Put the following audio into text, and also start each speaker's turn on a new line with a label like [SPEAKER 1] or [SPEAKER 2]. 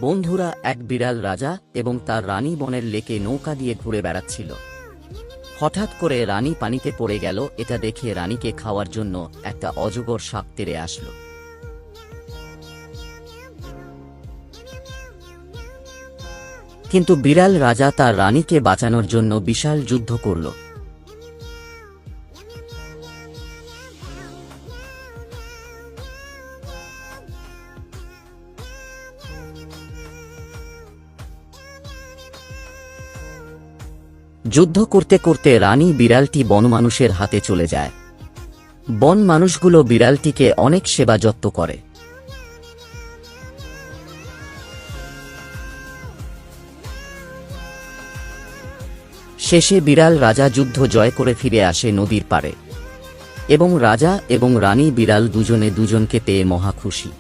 [SPEAKER 1] বন্ধুরা, এক বিড়াল রাজা এবং তার রানী বনের লেকে নৌকা দিয়ে ঘুরে বেড়াচ্ছিল। হঠাৎ করে রানী পানিতে পড়ে গেল। এটা দেখে রানীকে খাওয়ার জন্য একটা অজগর সাপ তেড়ে আসলো। কিন্তু বিড়াল রাজা তার রানীকে বাঁচানোর জন্য বিশাল যুদ্ধ করল। যুদ্ধ করতে করতে রানী বিড়ালটি বনমানুষের হাতে চলে যায়। বন মানুষগুলো বিড়ালটিকে অনেক সেবা যত্ন করে। শেষে বিড়াল রাজা যুদ্ধ জয় করে ফিরে আসে নদীর পাড়ে, এবং রাজা এবং রানী বিড়াল দুজনে দুজনকে পেয়ে মহা খুশি।